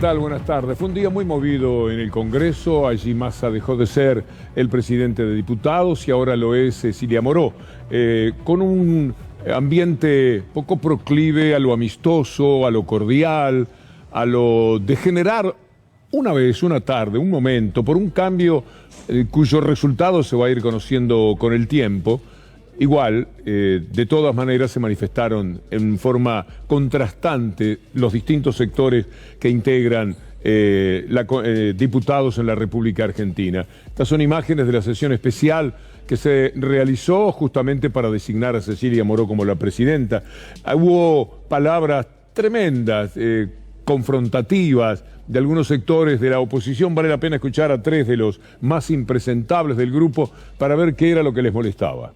tal? Buenas tardes. Fue un día muy movido en el Congreso. Allí Massa dejó de ser el presidente de diputados y ahora lo es Cecilia Moró, con un ambiente poco proclive a lo amistoso, a lo cordial, a lo de generar una vez, una tarde, un momento, por un cambio cuyo resultado se va a ir conociendo con el tiempo. Igual, de todas maneras se manifestaron en forma contrastante los distintos sectores que integran diputados en la República Argentina. Estas son imágenes de la sesión especial que se realizó justamente para designar a Cecilia Moró como la presidenta. Hubo palabras tremendas, confrontativas de algunos sectores de la oposición. Vale la pena escuchar a tres de los más impresentables del grupo para ver qué era lo que les molestaba.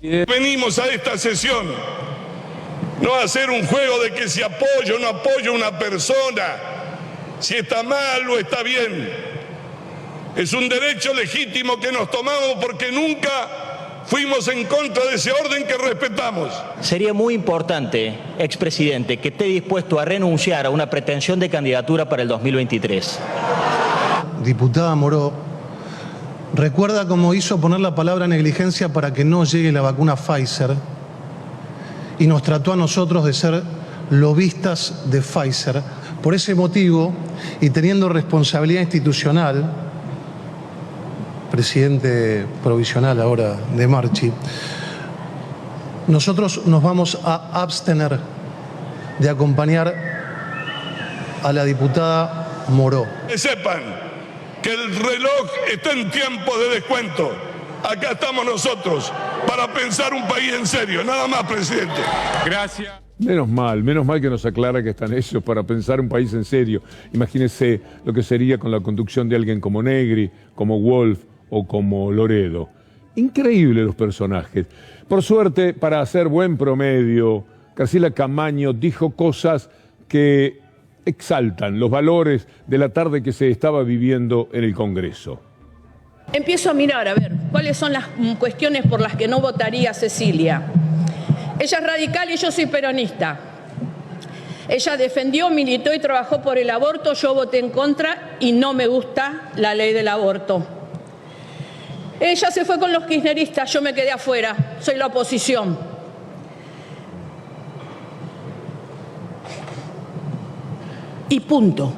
Venimos a esta sesión no a hacer un juego de que si apoyo o no apoyo a una persona, si está mal o está bien. Es un derecho legítimo que nos tomamos porque nunca fuimos en contra de ese orden que respetamos. Sería muy importante, expresidente, que esté dispuesto a renunciar a una pretensión de candidatura para el 2023. Diputada Moró, recuerda cómo hizo poner la palabra negligencia para que no llegue la vacuna Pfizer y nos trató a nosotros de ser lobistas de Pfizer. Por ese motivo, y teniendo responsabilidad institucional, presidente provisional ahora de Marchi, nosotros nos vamos a abstener de acompañar a la diputada Moró. Que sepan que el reloj está en tiempo de descuento. Acá estamos nosotros para pensar un país en serio. Nada más, presidente. Gracias. Menos mal que nos aclara que están ellos para pensar un país en serio. Imagínense lo que sería con la conducción de alguien como Negri, como Wolf o como Loredo. Increíble los personajes. Por suerte, para hacer buen promedio, Graciela Camaño dijo cosas que exaltan los valores de la tarde que se estaba viviendo en el Congreso. Empiezo a mirar, a ver, cuáles son las cuestiones por las que no votaría Cecilia. Ella es radical y yo soy peronista. Ella defendió, militó y trabajó por el aborto, yo voté en contra y no me gusta la ley del aborto. Ella se fue con los kirchneristas, yo me quedé afuera, soy la oposición. Y punto.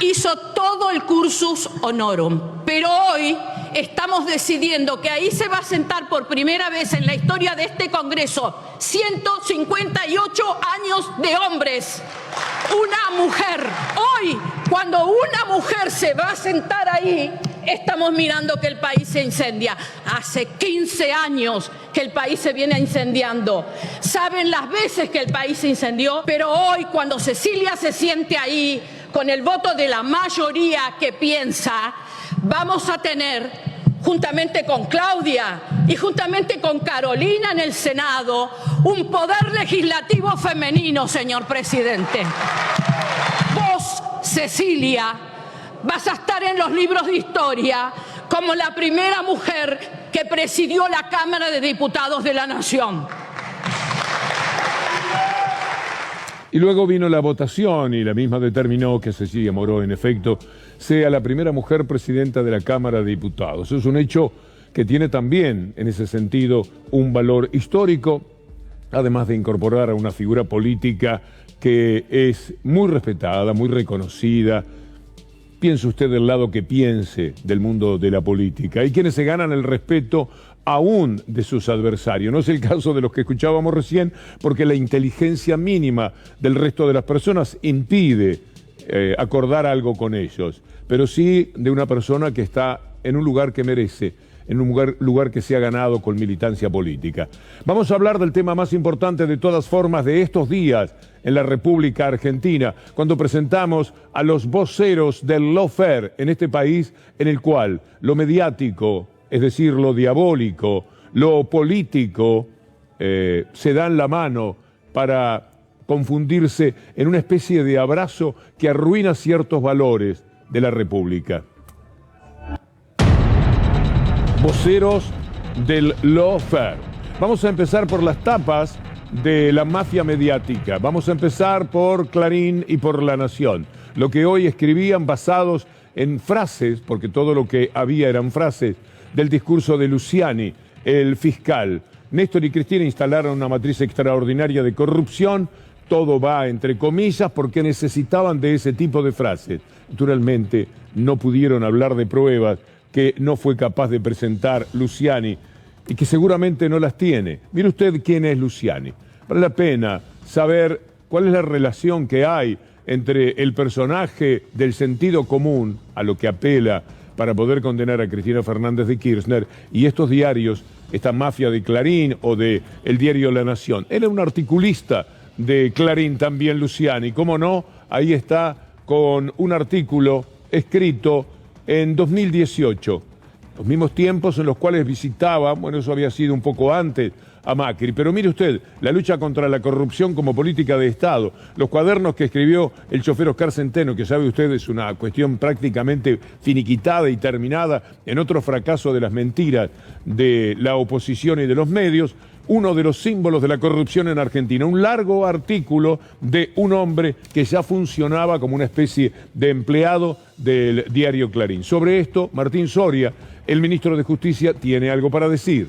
Hizo todo el cursus honorum, pero hoy estamos decidiendo que ahí se va a sentar por primera vez en la historia de este Congreso 158 años de hombres. Una mujer. Hoy, cuando una mujer se va a sentar ahí, estamos mirando que el país se incendia. Hace 15 años que el país se viene incendiando. Saben las veces que el país se incendió, pero hoy cuando Cecilia se siente ahí, con el voto de la mayoría que piensa, vamos a tener, juntamente con Claudia y juntamente con Carolina en el Senado, un poder legislativo femenino, señor presidente. Vos, Cecilia, vas a estar en los libros de historia como la primera mujer que presidió la Cámara de Diputados de la Nación. Y luego vino la votación y la misma determinó que Cecilia Moró, en efecto, sea la primera mujer presidenta de la Cámara de Diputados. Es un hecho que tiene también, en ese sentido, un valor histórico, además de incorporar a una figura política que es muy respetada, muy reconocida. Piense usted del lado que piense del mundo de la política. Hay quienes se ganan el respeto aún de sus adversarios. No es el caso de los que escuchábamos recién, porque la inteligencia mínima del resto de las personas impide acordar algo con ellos. Pero sí de una persona que está en un lugar que merece, en un lugar que se ha ganado con militancia política. Vamos a hablar del tema más importante de todas formas de estos días en la República Argentina, cuando presentamos a los voceros del lawfare en este país, en el cual lo mediático, es decir, lo diabólico, lo político, se dan la mano para confundirse en una especie de abrazo que arruina ciertos valores de la República. Voceros del lawfare. Vamos a empezar por las tapas de la mafia mediática. Vamos a empezar por Clarín y por La Nación. lo que hoy escribían basados en frases, porque todo lo que había eran frases, del discurso de Luciani, el fiscal. Néstor y Cristina instalaron una matriz extraordinaria de corrupción, todo va entre comillas, porque necesitaban de ese tipo de frases. Naturalmente, no pudieron hablar de pruebas que no fue capaz de presentar Luciani y que seguramente no las tiene. Mire usted quién es Luciani. Vale la pena saber cuál es la relación que hay entre el personaje del sentido común, a lo que apela para poder condenar a Cristina Fernández de Kirchner, y estos diarios, esta mafia de Clarín o de el diario La Nación. Él era un articulista de Clarín también, Luciani, ¿cómo no? Ahí está con un artículo escrito en 2018, los mismos tiempos en los cuales visitaba, bueno, eso había sido un poco antes, a Macri. Pero mire usted, la lucha contra la corrupción como política de Estado, los cuadernos que escribió el chofer Oscar Centeno, que sabe usted es una cuestión prácticamente finiquitada y terminada en otro fracaso de las mentiras de la oposición y de los medios, uno de los símbolos de la corrupción en Argentina, un largo artículo de un hombre que ya funcionaba como una especie de empleado del diario Clarín. Sobre esto, Martín Soria, el ministro de Justicia, tiene algo para decir.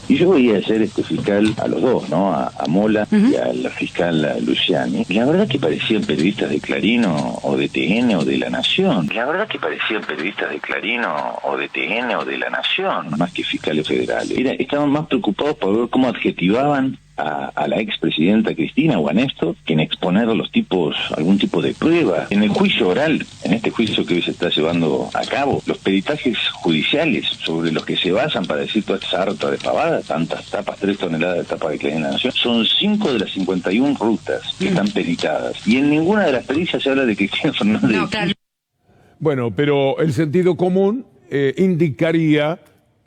Y yo voy a hacer fiscal a los dos, ¿no? A Mola y a la fiscal Luciani. La verdad que parecían periodistas de Clarín o de TN o de La Nación. La verdad que parecían periodistas de Clarín o de TN o de La Nación, más que fiscales federales. Estaban más preocupados por ver cómo adjetivaban a la expresidenta Cristina o a Néstor que en exponer algún tipo de prueba. En el juicio oral, en este juicio que hoy se está llevando a cabo, los peritajes judiciales sobre los que se basan para decir toda esta sarta de pavadas, tantas tapas, 3 toneladas de tapas de Clarín en La Nación, son 5 de las 51 rutas que están peritadas. Y en ninguna de las pericias se habla de Cristina Fernández. No, claro. Bueno, pero el sentido común indicaría,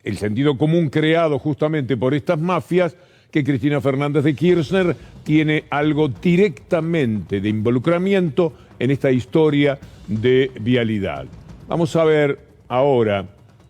el sentido común creado justamente por estas mafias, que Cristina Fernández de Kirchner tiene algo directamente de involucramiento en esta historia de vialidad. Vamos a ver ahora,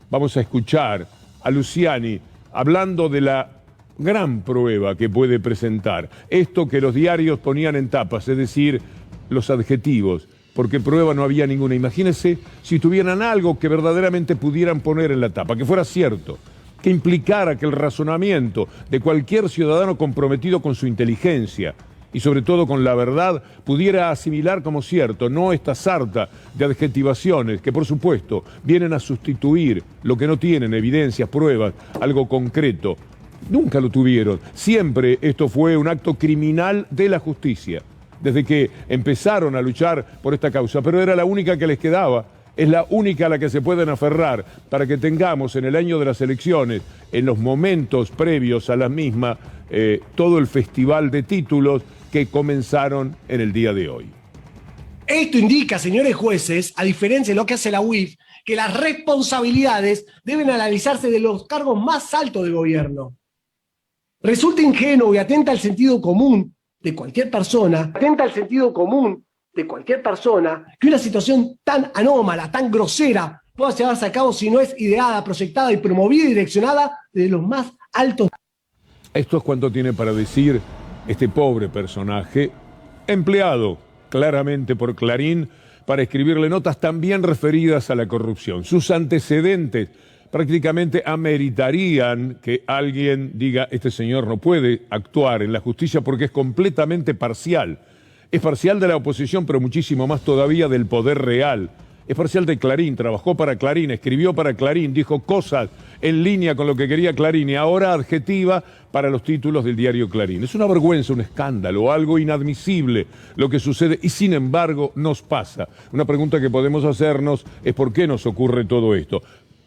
vamos a escuchar a Luciani hablando de la gran prueba que puede presentar. Esto que los diarios ponían en tapas, es decir, los adjetivos, porque prueba no había ninguna. Imagínense si tuvieran algo que verdaderamente pudieran poner en la tapa, que fuera cierto, que implicara que el razonamiento de cualquier ciudadano comprometido con su inteligencia y sobre todo con la verdad pudiera asimilar como cierto, no esta sarta de adjetivaciones que por supuesto vienen a sustituir lo que no tienen, evidencias, pruebas, algo concreto. Nunca lo tuvieron. Siempre esto fue un acto criminal de la justicia, desde que empezaron a luchar por esta causa, pero era la única que les quedaba. Es la única a la que se pueden aferrar para que tengamos en el año de las elecciones, en los momentos previos a la misma, todo el festival de títulos que comenzaron en el día de hoy. Esto indica, señores jueces, a diferencia de lo que hace la UIF, que las responsabilidades deben analizarse de los cargos más altos del gobierno. Resulta ingenuo y atenta al sentido común de cualquier persona, que una situación tan anómala, tan grosera, pueda llevarse a cabo si no es ideada, proyectada y promovida y direccionada desde los más altos. Esto es cuanto tiene para decir este pobre personaje, empleado claramente por Clarín para escribirle notas también referidas a la corrupción. Sus antecedentes prácticamente ameritarían que alguien diga: este señor no puede actuar en la justicia porque es completamente parcial. Es parcial de la oposición, pero muchísimo más todavía del poder real. Es parcial de Clarín, trabajó para Clarín, escribió para Clarín, dijo cosas en línea con lo que quería Clarín y ahora adjetiva para los títulos del diario Clarín. Es una vergüenza, un escándalo, algo inadmisible lo que sucede y sin embargo nos pasa. Una pregunta que podemos hacernos es ¿por qué nos ocurre todo esto?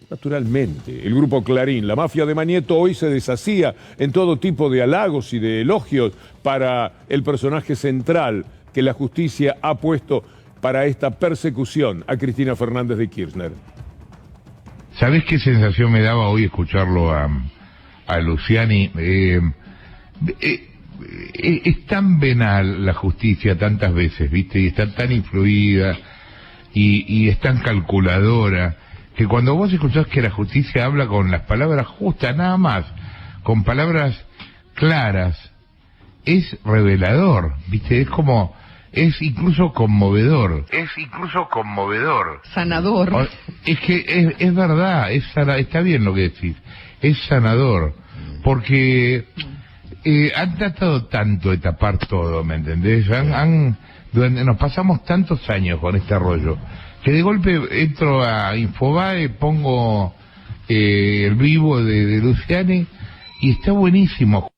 Naturalmente, el grupo Clarín, la mafia de Mañeto, hoy se deshacía en todo tipo de halagos y de elogios para el personaje central que la justicia ha puesto para esta persecución a Cristina Fernández de Kirchner. ¿Sabés qué sensación me daba hoy escucharlo a Luciani? Es tan venal la justicia tantas veces, ¿viste? Y está tan influida y es tan calculadora, que cuando vos escuchás que la justicia habla con las palabras justas, nada más, con palabras claras, es revelador, ¿viste? Es como es incluso conmovedor. Es incluso conmovedor. Sanador. Es que es verdad, está bien lo que decís. Es sanador. Porque han tratado tanto de tapar todo, ¿me entendés? Nos pasamos tantos años con este rollo, que de golpe entro a Infobae, pongo el vivo de Luciani, y está buenísimo.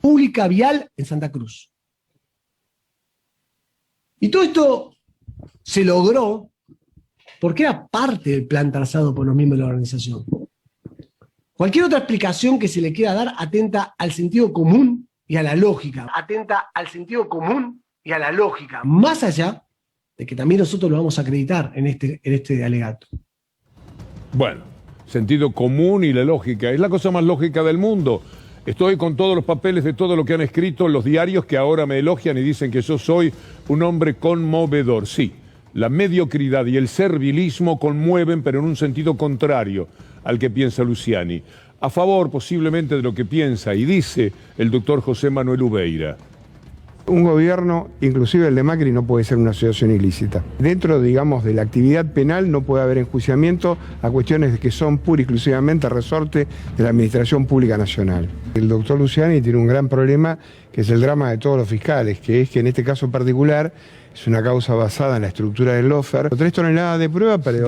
Pública vial en Santa Cruz. Y todo esto se logró porque era parte del plan trazado por los miembros de la organización. Cualquier otra explicación que se le quiera dar atenta al sentido común y a la lógica. Atenta al sentido común y a la lógica. Más allá de que también nosotros lo vamos a acreditar en este alegato. Bueno, sentido común y la lógica. Es la cosa más lógica del mundo. Estoy con todos los papeles de todo lo que han escrito los diarios que ahora me elogian y dicen que yo soy un hombre conmovedor. Sí, la mediocridad y el servilismo conmueven, pero en un sentido contrario al que piensa Luciani. A favor posiblemente de lo que piensa y dice el doctor José Manuel Ubeira. Un gobierno, inclusive el de Macri, no puede ser una asociación ilícita. Dentro, digamos, de la actividad penal no puede haber enjuiciamiento a cuestiones que son pura y exclusivamente resorte de la Administración Pública Nacional. El doctor Luciani tiene un gran problema, que es el drama de todos los fiscales, que es que en este caso en particular es una causa basada en la estructura del lawfare. 3 toneladas de prueba, pero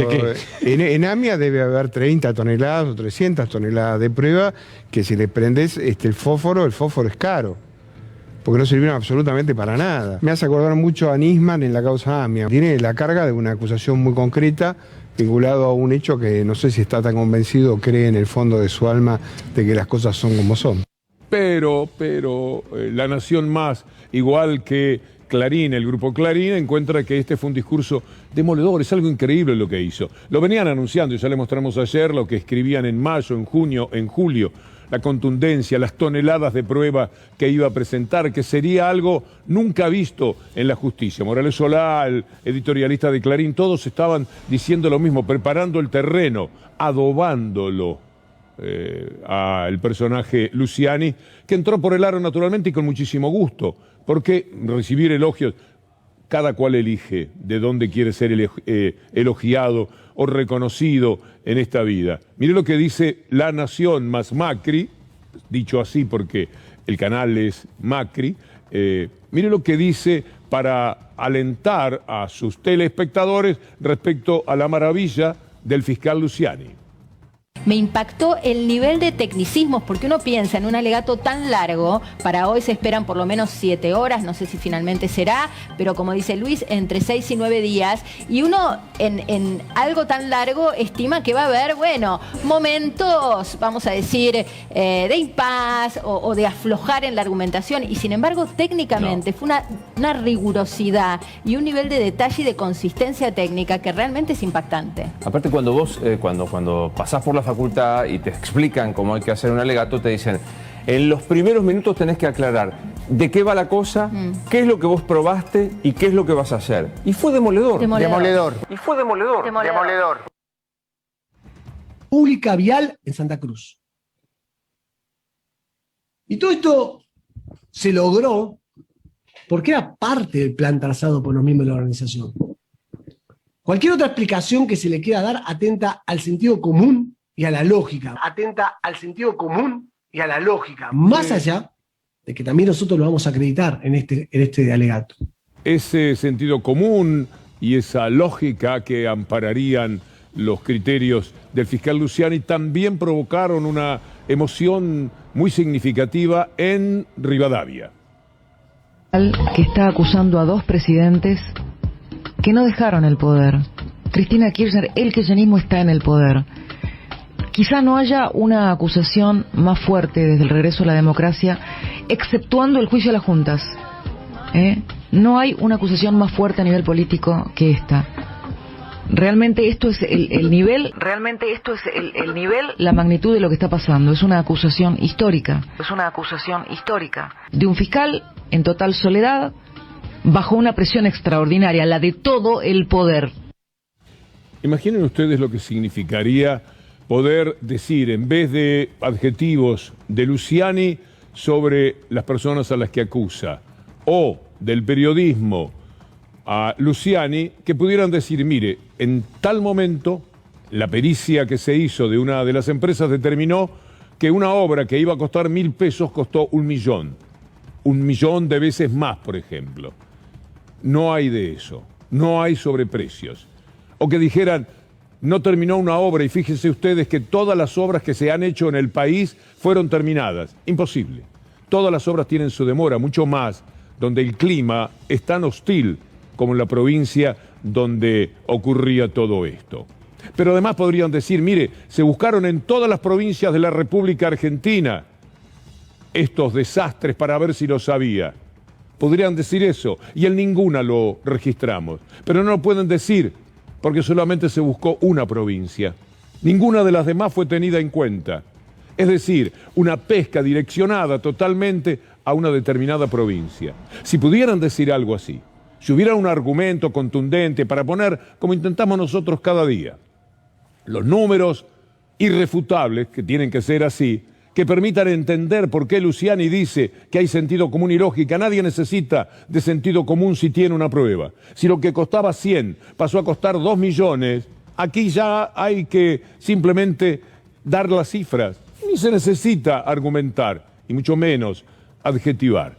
en AMIA debe haber 30 toneladas o 300 toneladas de prueba, que si le prendes el fósforo es caro, porque no sirvieron absolutamente para nada. Me hace acordar mucho a Nisman en la causa AMIA. Tiene la carga de una acusación muy concreta, vinculado a un hecho que no sé si está tan convencido o cree en el fondo de su alma de que las cosas son como son. Pero La Nación Más, igual que Clarín, el grupo Clarín, encuentra que este fue un discurso demoledor. Es algo increíble lo que hizo. Lo venían anunciando, y ya le mostramos ayer lo que escribían en mayo, en junio, en julio. La contundencia, las toneladas de prueba que iba a presentar, que sería algo nunca visto en la justicia. Morales Solá, el editorialista de Clarín, todos estaban diciendo lo mismo, preparando el terreno, adobándolo al personaje Luciani, que entró por el aro naturalmente y con muchísimo gusto, porque recibir elogios, cada cual elige de dónde quiere ser elogiado o reconocido en esta vida. Mire lo que dice La Nación más Macri, dicho así porque el canal es Macri. Mire lo que dice para alentar a sus telespectadores respecto a la maravilla del fiscal Luciani. Me impactó el nivel de tecnicismos, porque uno piensa en un alegato tan largo, para hoy se esperan por lo menos 7 horas, no sé si finalmente será, pero como dice Luis, entre 6 y 9 días, y uno en algo tan largo estima que va a haber, bueno, momentos, vamos a decir, de impas o de aflojar en la argumentación, y sin embargo, técnicamente fue una rigurosidad y un nivel de detalle y de consistencia técnica que realmente es impactante. Aparte, cuando vos, cuando pasás por la facultad y te explican cómo hay que hacer un alegato, te dicen, en los primeros minutos tenés que aclarar de qué va la cosa, qué es lo que vos probaste y qué es lo que vas a hacer. Y fue demoledor. Demoledor. Y fue demoledor. Demoledor. Pública vial en Santa Cruz. Y todo esto se logró porque era parte del plan trazado por los miembros de la organización. Cualquier otra explicación que se le quiera dar atenta al sentido común y a la lógica. Atenta al sentido común y a la lógica. Más allá de que también nosotros lo vamos a acreditar en este alegato. Ese sentido común y esa lógica que ampararían los criterios del fiscal Luciani también provocaron una emoción muy significativa en Rivadavia. Que está acusando a 2 presidentes que no dejaron el poder. Cristina Kirchner, el kirchnerismo está en el poder. Quizá no haya una acusación más fuerte desde el regreso a la democracia, exceptuando el juicio a las juntas. No hay una acusación más fuerte a nivel político que esta. Realmente esto es el nivel, la magnitud de lo que está pasando. Es una acusación histórica. De un fiscal en total soledad, bajo una presión extraordinaria, la de todo el poder. Imaginen ustedes lo que significaría poder decir, en vez de adjetivos de Luciani sobre las personas a las que acusa, o del periodismo a Luciani, que pudieran decir, mire, en tal momento la pericia que se hizo de una de las empresas determinó que una obra que iba a costar 1.000 pesos costó 1 millón. 1 millón de veces más, por ejemplo. No hay de eso. No hay sobreprecios. O que dijeran, no terminó una obra y fíjense ustedes que todas las obras que se han hecho en el país fueron terminadas. Imposible. Todas las obras tienen su demora, mucho más, donde el clima es tan hostil como en la provincia donde ocurría todo esto. Pero además podrían decir, mire, se buscaron en todas las provincias de la República Argentina estos desastres para ver si lo sabía. Podrían decir eso, y en ninguna lo registramos. Pero no lo pueden decir, porque solamente se buscó una provincia. Ninguna de las demás fue tenida en cuenta. Es decir, una pesca direccionada totalmente a una determinada provincia. Si pudieran decir algo así, si hubiera un argumento contundente para poner, como intentamos nosotros cada día, los números irrefutables, que tienen que ser así, que permitan entender por qué Luciani dice que hay sentido común y lógica. Nadie necesita de sentido común si tiene una prueba. Si lo que costaba 100 pasó a costar 2 millones, aquí ya hay que simplemente dar las cifras. Ni se necesita argumentar, y mucho menos adjetivar.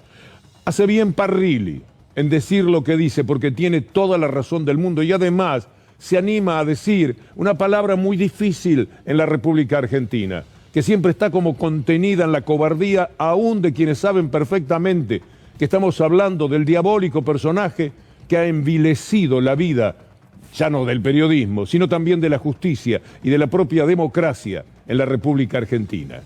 Hace bien Parrilli en decir lo que dice, porque tiene toda la razón del mundo, y además se anima a decir una palabra muy difícil en la República Argentina, que siempre está como contenida en la cobardía, aún de quienes saben perfectamente que estamos hablando del diabólico personaje que ha envilecido la vida, ya no del periodismo, sino también de la justicia y de la propia democracia en la República Argentina.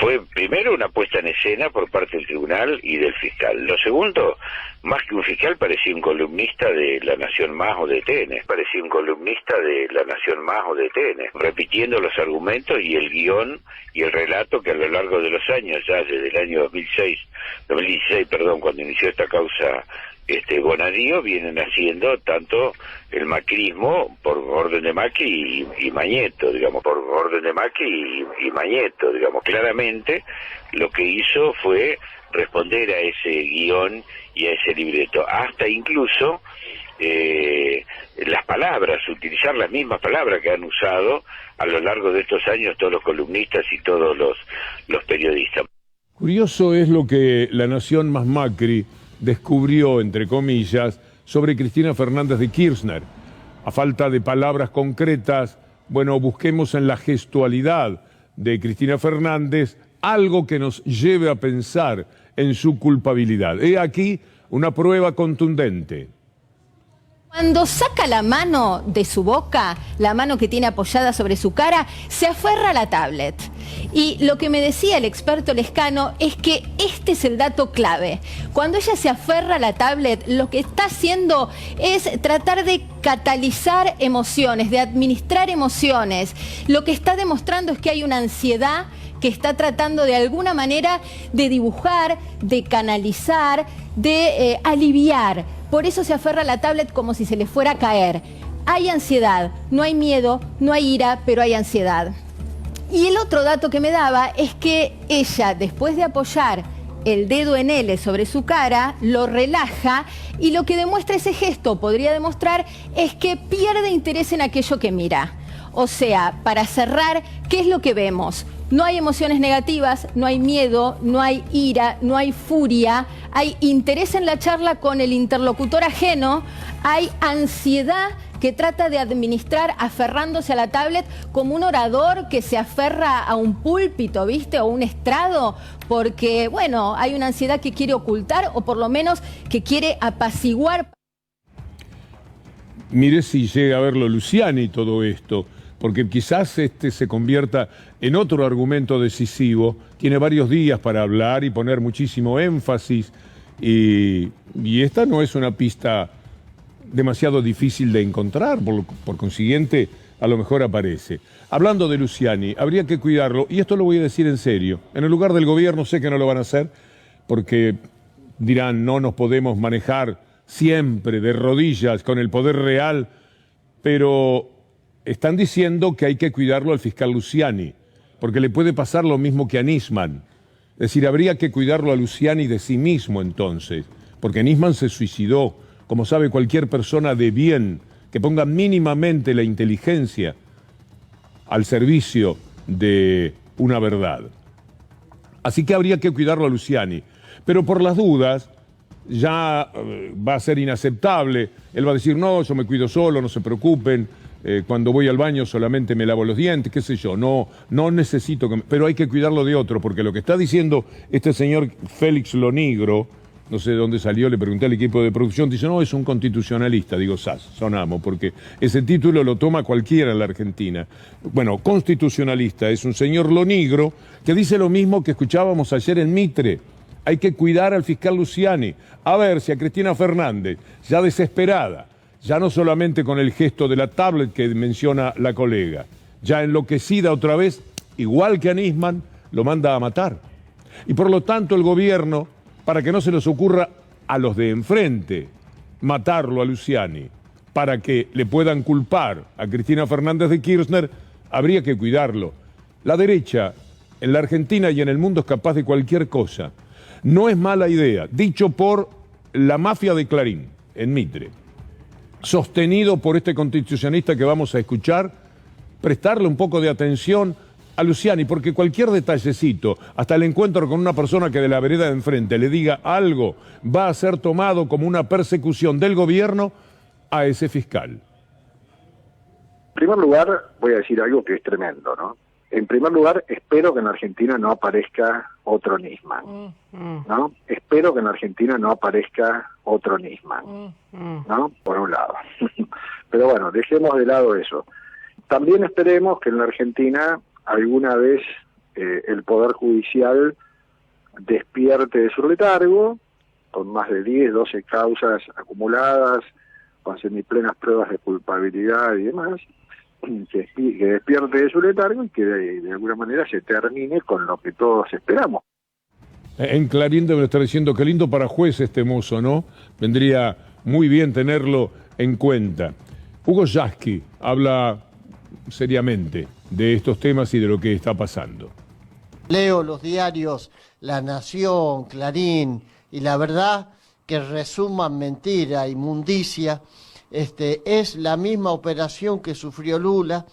Fue primero una puesta en escena por parte del tribunal y del fiscal. Lo segundo, más que un fiscal, parecía un columnista de La Nación Más o de TN. Parecía un columnista de La Nación Más o de TN, repitiendo los argumentos y el guión y el relato que a lo largo de los años, ya desde el año 2016, cuando inició esta causa Bonadío, vienen haciendo tanto el macrismo por orden de Macri y Mañeto, digamos, por orden de Macri y Mañeto, digamos. Claramente lo que hizo fue responder a ese guión y a ese libreto, hasta incluso las palabras, utilizar las mismas palabras que han usado a lo largo de estos años todos los columnistas y todos los periodistas. Curioso es lo que La Nación Más Macri descubrió, entre comillas, sobre Cristina Fernández de Kirchner. A falta de palabras concretas, bueno, busquemos en la gestualidad de Cristina Fernández algo que nos lleve a pensar en su culpabilidad. He aquí una prueba contundente. Cuando saca la mano de su boca, la mano que tiene apoyada sobre su cara, se aferra a la tablet. Y lo que me decía el experto Lescano es que este es el dato clave. Cuando ella se aferra a la tablet, lo que está haciendo es tratar de catalizar emociones, de administrar emociones. Lo que está demostrando es que hay una ansiedad que está tratando de alguna manera de dibujar, de canalizar, de aliviar. Por eso se aferra a la tablet como si se le fuera a caer. Hay ansiedad, no hay miedo, no hay ira, pero hay ansiedad. Y el otro dato que me daba es que ella, después de apoyar el dedo en L sobre su cara, lo relaja, y lo que demuestra ese gesto, podría demostrar, es que pierde interés en aquello que mira. O sea, para cerrar, ¿qué es lo que vemos? No hay emociones negativas, no hay miedo, no hay ira, no hay furia, hay interés en la charla con el interlocutor ajeno, hay ansiedad que trata de administrar aferrándose a la tablet como un orador que se aferra a un púlpito, ¿viste? O un estrado, porque, bueno, hay una ansiedad que quiere ocultar o por lo menos que quiere apaciguar. Mire si llega a verlo Luciani todo esto, porque quizás se convierta en otro argumento decisivo. Tiene varios días para hablar y poner muchísimo énfasis, y esta no es una pista demasiado difícil de encontrar, por consiguiente a lo mejor aparece. Hablando de Luciani, habría que cuidarlo, y esto lo voy a decir en serio. En el lugar del gobierno sé que no lo van a hacer, porque dirán, no nos podemos manejar siempre de rodillas con el poder real, pero están diciendo que hay que cuidarlo al fiscal Luciani, porque le puede pasar lo mismo que a Nisman. Es decir, habría que cuidarlo a Luciani de sí mismo entonces, porque Nisman se suicidó, como sabe cualquier persona de bien que ponga mínimamente la inteligencia al servicio de una verdad. Así que habría que cuidarlo a Luciani. Pero por las dudas, ya va a ser inaceptable. Él va a decir, no, yo me cuido solo, no se preocupen, cuando voy al baño solamente me lavo los dientes, qué sé yo, no necesito que... Pero hay que cuidarlo de otro, porque lo que está diciendo este señor Félix Lonigro, no sé de dónde salió, le pregunté al equipo de producción, dice, no, es un constitucionalista. Digo, sonamos, porque ese título lo toma cualquiera en la Argentina. Bueno, constitucionalista es un señor Lonigro que dice lo mismo que escuchábamos ayer en Mitre. Hay que cuidar al fiscal Luciani. A ver si a Cristina Fernández, ya desesperada, ya no solamente con el gesto de la tablet que menciona la colega, ya enloquecida otra vez, igual que a Nisman, lo manda a matar. Y por lo tanto el gobierno, para que no se les ocurra a los de enfrente matarlo a Luciani, para que le puedan culpar a Cristina Fernández de Kirchner, habría que cuidarlo. La derecha en la Argentina y en el mundo es capaz de cualquier cosa. No es mala idea, dicho por la mafia de Clarín, en Mitre, sostenido por este constitucionalista que vamos a escuchar, prestarle un poco de atención a Luciani, porque cualquier detallecito, hasta el encuentro con una persona que de la vereda de enfrente le diga algo, va a ser tomado como una persecución del gobierno a ese fiscal. En primer lugar, voy a decir algo que es tremendo, ¿no? En primer lugar, espero que en Argentina no aparezca otro Nisman, ¿no? Espero que en Argentina no aparezca otro Nisman, ¿no? Por un lado. Pero bueno, dejemos de lado eso. También esperemos que en la Argentina alguna vez el Poder Judicial despierte de su letargo, con más de 10, 12 causas acumuladas, con semiplenas pruebas de culpabilidad y demás, que despierte de su letargo y que de alguna manera se termine con lo que todos esperamos. En Clarín deben estar diciendo, qué lindo para juez este mozo, ¿no? Vendría muy bien tenerlo en cuenta. Hugo Yasky habla seriamente de estos temas y de lo que está pasando. Leo los diarios La Nación, Clarín, y la verdad que resuman mentira, inmundicia. Es la misma operación que sufrió Lula,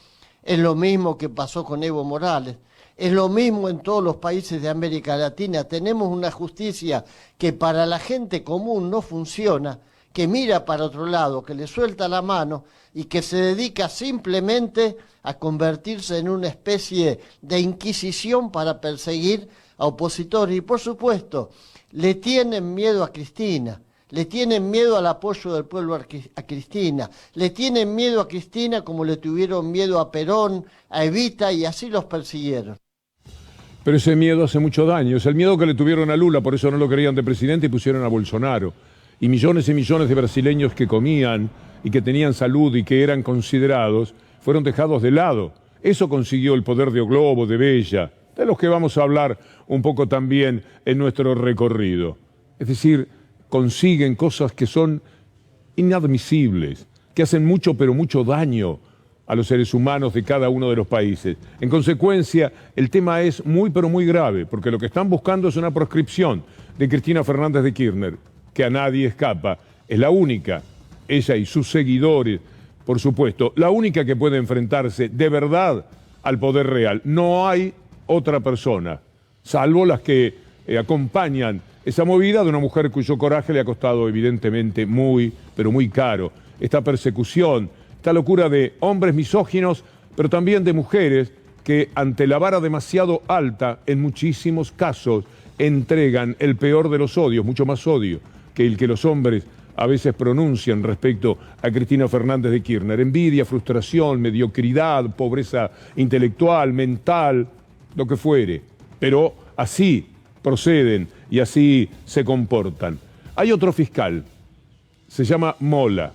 es lo mismo que pasó con Evo Morales, es lo mismo en todos los países de América Latina. Tenemos una justicia que para la gente común no funciona, que mira para otro lado, que le suelta la mano y que se dedica simplemente a convertirse en una especie de inquisición para perseguir a opositores. Y por supuesto, le tienen miedo a Cristina, le tienen miedo al apoyo del pueblo a Cristina, le tienen miedo a Cristina como le tuvieron miedo a Perón, a Evita, y así los persiguieron. Pero ese miedo hace mucho daño, es el miedo que le tuvieron a Lula, por eso no lo querían de presidente y pusieron a Bolsonaro. Y millones de brasileños que comían y que tenían salud y que eran considerados, fueron dejados de lado. Eso consiguió el poder de Oglobo, de Bella, de los que vamos a hablar un poco también en nuestro recorrido. Es decir, consiguen cosas que son inadmisibles, que hacen mucho pero mucho daño a los seres humanos de cada uno de los países. En consecuencia, el tema es muy pero muy grave, porque lo que están buscando es una proscripción de Cristina Fernández de Kirchner, que a nadie escapa, es la única, ella y sus seguidores, por supuesto, la única que puede enfrentarse de verdad al poder real. No hay otra persona, salvo las que acompañan esa movida de una mujer cuyo coraje le ha costado evidentemente muy, pero muy caro. Esta persecución, esta locura de hombres misóginos, pero también de mujeres que ante la vara demasiado alta, en muchísimos casos, entregan el peor de los odios, mucho más odio que el que los hombres a veces pronuncian respecto a Cristina Fernández de Kirchner. Envidia, frustración, mediocridad, pobreza intelectual, mental, lo que fuere. Pero así proceden y así se comportan. Hay otro fiscal, se llama Mola.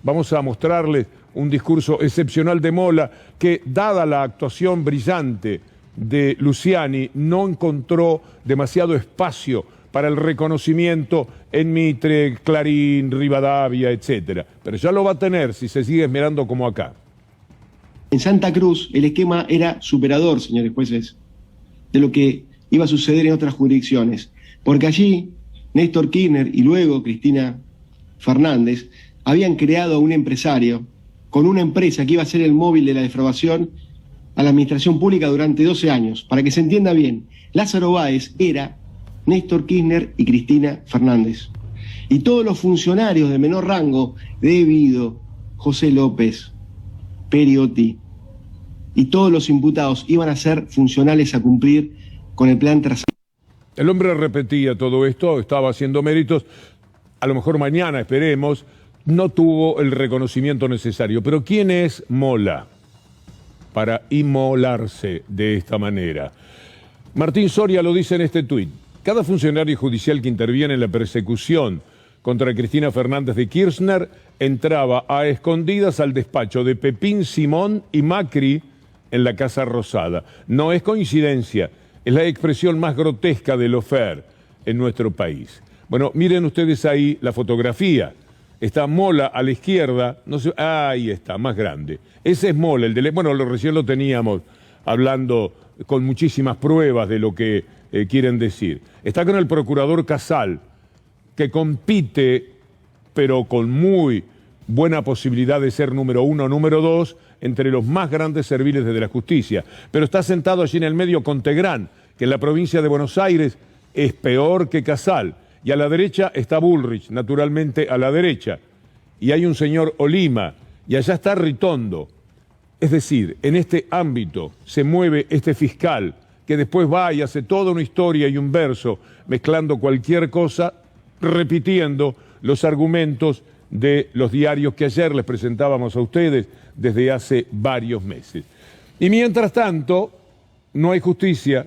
Vamos a mostrarles un discurso excepcional de Mola que, dada la actuación brillante de Luciani, no encontró demasiado espacio para el reconocimiento en Mitre, Clarín, Rivadavia, etc. Pero ya lo va a tener si se sigue esmerando como acá. En Santa Cruz el esquema era superador, señores jueces, de lo que iba a suceder en otras jurisdicciones, porque allí Néstor Kirchner y luego Cristina Fernández habían creado a un empresario con una empresa que iba a ser el móvil de la defraudación a la administración pública durante 12 años. Para que se entienda bien, Lázaro Báez era Néstor Kirchner y Cristina Fernández. Y todos los funcionarios de menor rango, De Vido, José López, Periotti, y todos los imputados iban a ser funcionales a cumplir con el plan trazado. El hombre repetía todo esto, estaba haciendo méritos, a lo mejor mañana, esperemos, no tuvo el reconocimiento necesario. Pero ¿quién es Mola para inmolarse de esta manera? Martín Soria lo dice en este tuit. Cada funcionario judicial que interviene en la persecución contra Cristina Fernández de Kirchner entraba a escondidas al despacho de Pepín Simón y Macri en la Casa Rosada. No es coincidencia, es la expresión más grotesca del lawfare en nuestro país. Bueno, miren ustedes ahí la fotografía. Está Mola a la izquierda, no sé, ahí está, más grande. Ese es Mola, bueno, recién lo teníamos hablando con muchísimas pruebas de lo que quieren decir. Está con el procurador Casal, que compite, pero con muy buena posibilidad de ser número 1 o número 2 entre los más grandes serviles de la justicia. Pero está sentado allí en el medio con Tegrán, que en la provincia de Buenos Aires es peor que Casal. Y a la derecha está Bullrich, naturalmente a la derecha. Y hay un señor Olima, y allá está Ritondo. Es decir, en este ámbito se mueve este fiscal, que después va y hace toda una historia y un verso, mezclando cualquier cosa, repitiendo los argumentos de los diarios que ayer les presentábamos a ustedes desde hace varios meses. Y mientras tanto, no hay justicia,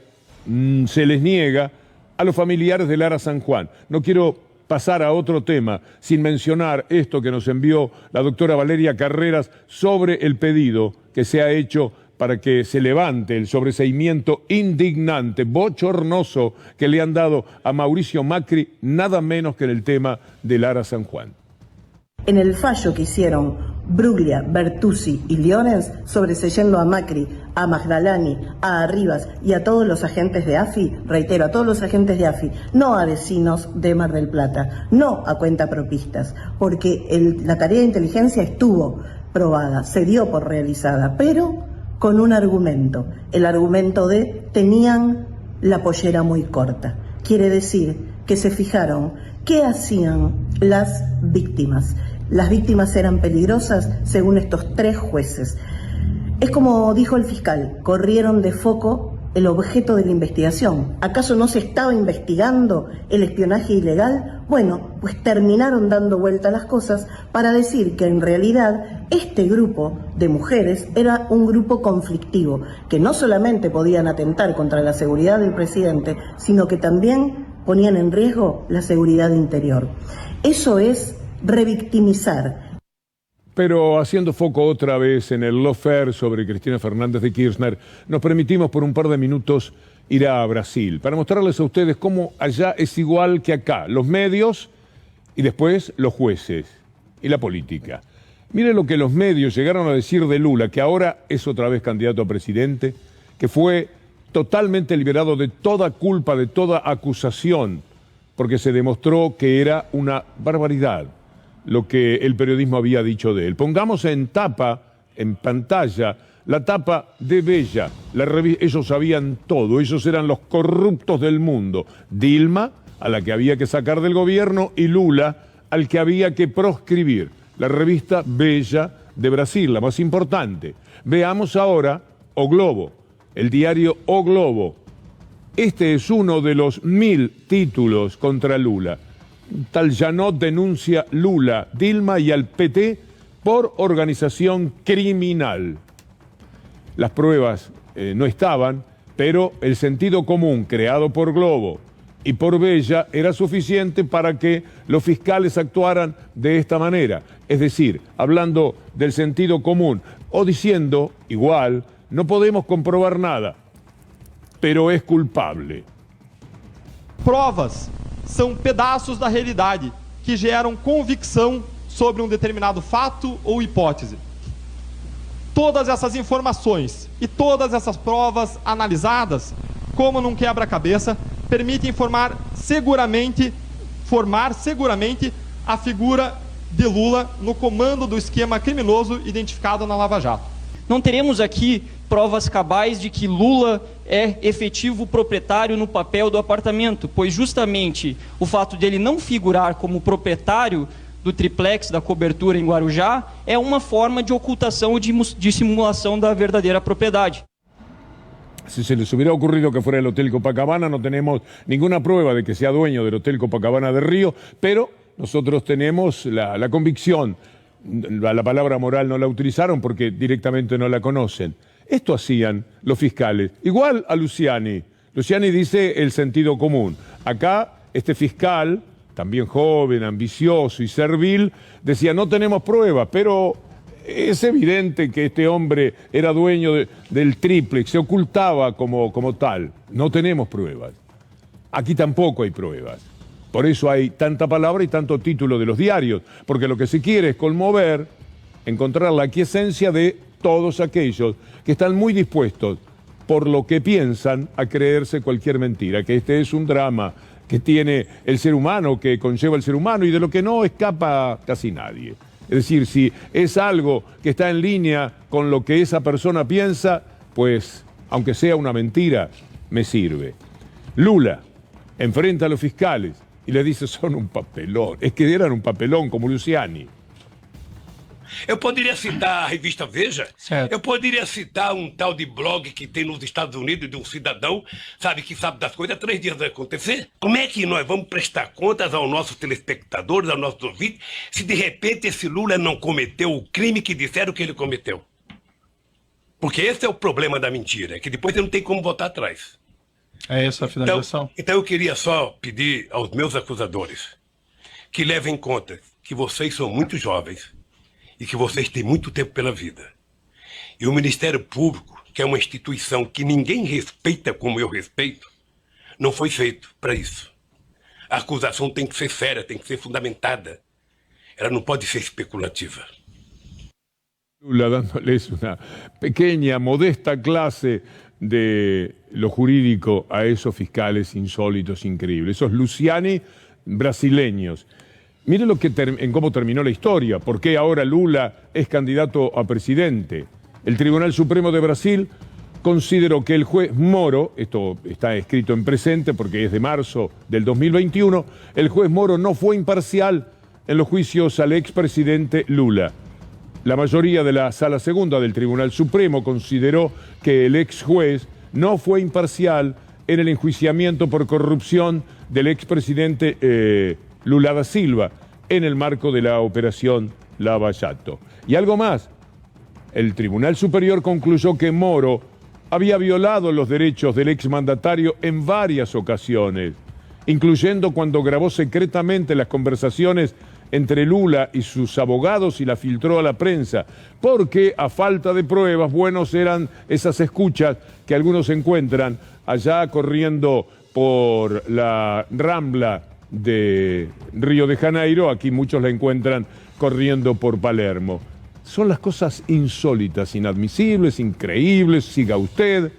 se les niega a los familiares de Lara San Juan. No quiero pasar a otro tema sin mencionar esto que nos envió la doctora Valeria Carreras sobre el pedido que se ha hecho para que se levante el sobreseimiento indignante, bochornoso que le han dado a Mauricio Macri, nada menos que en el tema de Lara San Juan. En el fallo que hicieron Bruglia, Bertuzzi y Llorens sobreseyendo a Macri, a Magdalani, a Arribas y a todos los agentes de AFI, reitero, a todos los agentes de AFI, no a vecinos de Mar del Plata, no a cuentapropistas, porque la tarea de inteligencia estuvo probada, se dio por realizada, pero con un argumento, el argumento de tenían la pollera muy corta. Quiere decir que se fijaron qué hacían las víctimas. Las víctimas eran peligrosas según estos 3 jueces. Es como dijo el fiscal, corrieron de foco el objeto de la investigación. ¿Acaso no se estaba investigando el espionaje ilegal? Bueno, pues terminaron dando vuelta a las cosas para decir que en realidad este grupo de mujeres era un grupo conflictivo, que no solamente podían atentar contra la seguridad del presidente, sino que también ponían en riesgo la seguridad interior. Eso es revictimizar. Pero haciendo foco otra vez en el lawfare sobre Cristina Fernández de Kirchner, nos permitimos por un par de minutos ir a Brasil para mostrarles a ustedes cómo allá es igual que acá, los medios y después los jueces y la política. Miren lo que los medios llegaron a decir de Lula, que ahora es otra vez candidato a presidente, que fue totalmente liberado de toda culpa, de toda acusación, porque se demostró que era una barbaridad lo que el periodismo había dicho de él. Pongamos en tapa, en pantalla, la tapa de Bella. Ellos sabían todo, ellos eran los corruptos del mundo. Dilma, a la que había que sacar del gobierno, y Lula, al que había que proscribir. La revista Bella de Brasil, la más importante. Veamos ahora O Globo, el diario O Globo. Este es uno de los 1000 títulos contra Lula. Tal Janot denuncia Lula, Dilma y al PT por organización criminal. Las pruebas no estaban, pero el sentido común creado por Globo y por Bella era suficiente para que los fiscales actuaran de esta manera. Es decir, hablando del sentido común o diciendo, igual, no podemos comprobar nada, pero es culpable. Provas são pedaços da realidade que geram convicção sobre um determinado fato ou hipótese. Todas essas informações e todas essas provas analisadas como num quebra-cabeça, permitem formar seguramente a figura de Lula no comando do esquema criminoso identificado na Lava Jato. Não teremos aqui provas cabais de que Lula é efetivo proprietário no papel do apartamento, pois justamente o fato de ele não figurar como proprietário do triplex da cobertura em Guarujá é uma forma de ocultação ou de simulação da verdadeira propriedade. Si se les hubiera ocurrido que fuera el Hotel Copacabana, no tenemos ninguna prueba de que sea dueño del Hotel Copacabana de Río, pero nosotros tenemos la convicción, la palabra moral no la utilizaron porque directamente no la conocen. Esto hacían los fiscales, igual a Luciani. Luciani dice el sentido común. Acá este fiscal, también joven, ambicioso y servil, decía no tenemos pruebas, pero es evidente que este hombre era dueño del triplex, se ocultaba como tal. No tenemos pruebas. Aquí tampoco hay pruebas. Por eso hay tanta palabra y tanto título de los diarios, porque lo que se quiere es conmover, encontrar la aquiescencia de todos aquellos que están muy dispuestos, por lo que piensan, a creerse cualquier mentira, que este es un drama que tiene el ser humano, que conlleva el ser humano y de lo que no escapa casi nadie. Es decir, si es algo que está en línea con lo que esa persona piensa, pues, aunque sea una mentira, me sirve. Lula enfrenta a los fiscales y les dice, son un papelón. Es que eran un papelón como Luciani. Eu poderia citar a revista Veja, eu poderia citar um tal de blog que tem nos Estados Unidos de um cidadão, sabe, que sabe das coisas, 3 dias vai acontecer. Como é que nós vamos prestar contas aos nossos telespectadores, aos nossos ouvintes, se de repente esse Lula não cometeu o crime que disseram que ele cometeu? Porque esse é o problema da mentira, é que depois você não tem como voltar atrás. É essa a finalização? Então eu queria só pedir aos meus acusadores que levem em conta que vocês são muito jovens e que vocês têm muito tempo pela vida. E o Ministério Público, que é uma instituição que ninguém respeita como eu respeito, não foi feito para isso. A acusação tem que ser séria, tem que ser fundamentada. Ela não pode ser especulativa. Lula dándoles una pequeña, modesta clase de lo jurídico a esos fiscales insólitos, increíbles, esos Luciani brasileños. Mire en cómo terminó la historia, por qué ahora Lula es candidato a presidente. El Tribunal Supremo de Brasil consideró que el juez Moro, esto está escrito en presente porque es de marzo del 2021, el juez Moro no fue imparcial en los juicios al expresidente Lula. La mayoría de la Sala Segunda del Tribunal Supremo consideró que el ex juez no fue imparcial en el enjuiciamiento por corrupción del expresidente Lula da Silva en el marco de la operación Lava Jato. Y algo más, el Tribunal Superior concluyó que Moro había violado los derechos del exmandatario en varias ocasiones, incluyendo cuando grabó secretamente las conversaciones entre Lula y sus abogados y la filtró a la prensa, porque a falta de pruebas, buenos eran esas escuchas que algunos encuentran allá corriendo por la Rambla de Río de Janeiro, aquí muchos la encuentran corriendo por Palermo. Son las cosas insólitas, inadmisibles, increíbles, siga usted,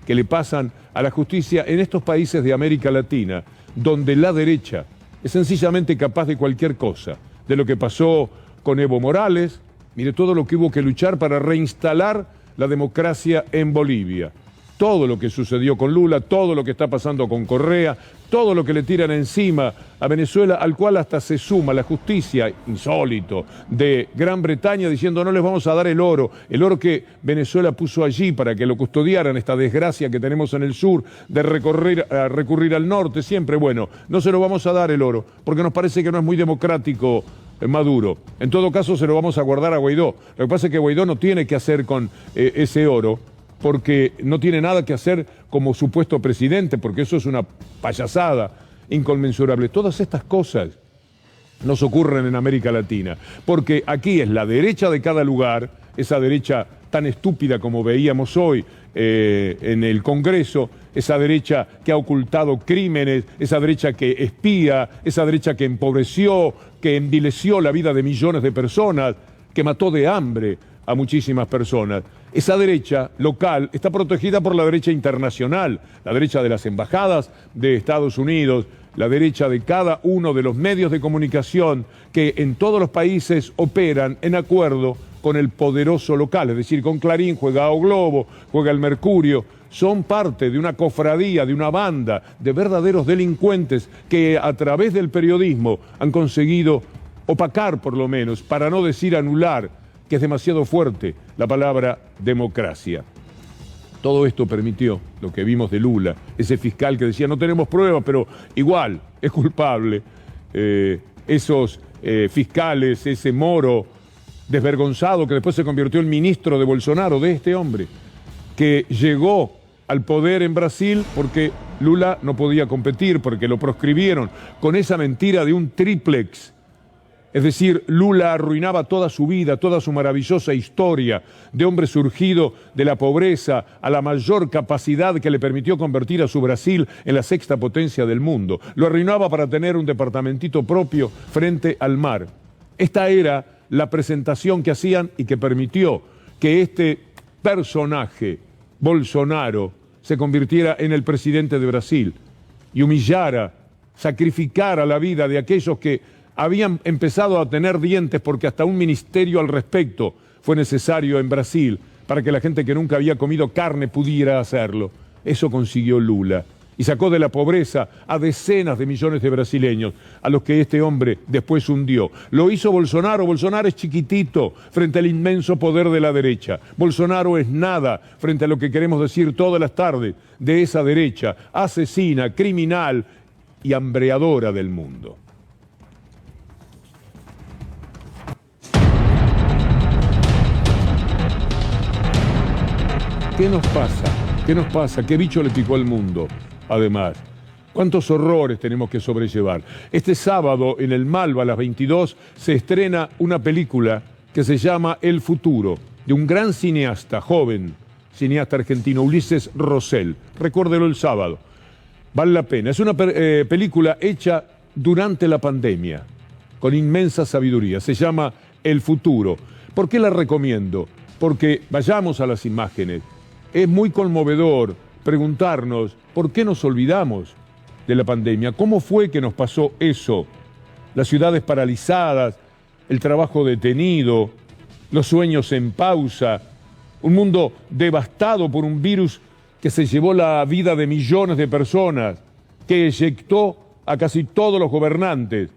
que le pasan a la justicia en estos países de América Latina, donde la derecha es sencillamente capaz de cualquier cosa, de lo que pasó con Evo Morales, mire todo lo que hubo que luchar para reinstalar la democracia en Bolivia. Todo lo que sucedió con Lula, todo lo que está pasando con Correa, todo lo que le tiran encima a Venezuela, al cual hasta se suma la justicia, insólito, de Gran Bretaña diciendo no les vamos a dar el oro que Venezuela puso allí para que lo custodiaran, esta desgracia que tenemos en el sur de recurrir al norte siempre, bueno, no se lo vamos a dar el oro, porque nos parece que no es muy democrático Maduro. En todo caso se lo vamos a guardar a Guaidó. Lo que pasa es que Guaidó no tiene que hacer con ese oro, porque no tiene nada que hacer como supuesto presidente, porque eso es una payasada inconmensurable. Todas estas cosas nos ocurren en América Latina, porque aquí es la derecha de cada lugar, esa derecha tan estúpida como veíamos hoy en el Congreso, esa derecha que ha ocultado crímenes, esa derecha que espía, esa derecha que empobreció, que envileció la vida de millones de personas, que mató de hambre a muchísimas personas. Esa derecha local está protegida por la derecha internacional, la derecha de las embajadas de Estados Unidos, la derecha de cada uno de los medios de comunicación que en todos los países operan en acuerdo con el poderoso local, es decir, con Clarín juega O Globo, juega el Mercurio, son parte de una cofradía, de una banda de verdaderos delincuentes que a través del periodismo han conseguido opacar por lo menos, para no decir anular, que es demasiado fuerte la palabra democracia. Todo esto permitió lo que vimos de Lula, ese fiscal que decía no tenemos pruebas, pero igual es culpable. Esos fiscales, ese Moro desvergonzado que después se convirtió en ministro de Bolsonaro, de este hombre, que llegó al poder en Brasil porque Lula no podía competir, porque lo proscribieron, con esa mentira de un triplex. Es decir, Lula arruinaba toda su vida, toda su maravillosa historia de hombre surgido de la pobreza a la mayor capacidad que le permitió convertir a su Brasil en la sexta potencia del mundo. Lo arruinaba para tener un departamentito propio frente al mar. Esta era la presentación que hacían y que permitió que este personaje, Bolsonaro, se convirtiera en el presidente de Brasil y humillara, sacrificara la vida de aquellos que habían empezado a tener dientes porque hasta un ministerio al respecto fue necesario en Brasil para que la gente que nunca había comido carne pudiera hacerlo. Eso consiguió Lula y sacó de la pobreza a decenas de millones de brasileños a los que este hombre después hundió. Lo hizo Bolsonaro. Bolsonaro es chiquitito frente al inmenso poder de la derecha. Bolsonaro es nada frente a lo que queremos decir todas las tardes de esa derecha asesina, criminal y hambreadora del mundo. ¿Qué nos pasa? ¿Qué nos pasa? ¿Qué bicho le picó al mundo? Además, ¿cuántos horrores tenemos que sobrellevar? Este sábado en el Malva a las 22 se estrena una película que se llama El Futuro, de un gran cineasta, joven, cineasta argentino, Ulises Rosell. Recuérdelo el sábado. Vale la pena. Es una película hecha durante la pandemia, con inmensa sabiduría. Se llama El Futuro. ¿Por qué la recomiendo? Porque vayamos a las imágenes. Es muy conmovedor preguntarnos por qué nos olvidamos de la pandemia. ¿Cómo fue que nos pasó eso? Las ciudades paralizadas, el trabajo detenido, los sueños en pausa, un mundo devastado por un virus que se llevó la vida de millones de personas, que eyectó a casi todos los gobernantes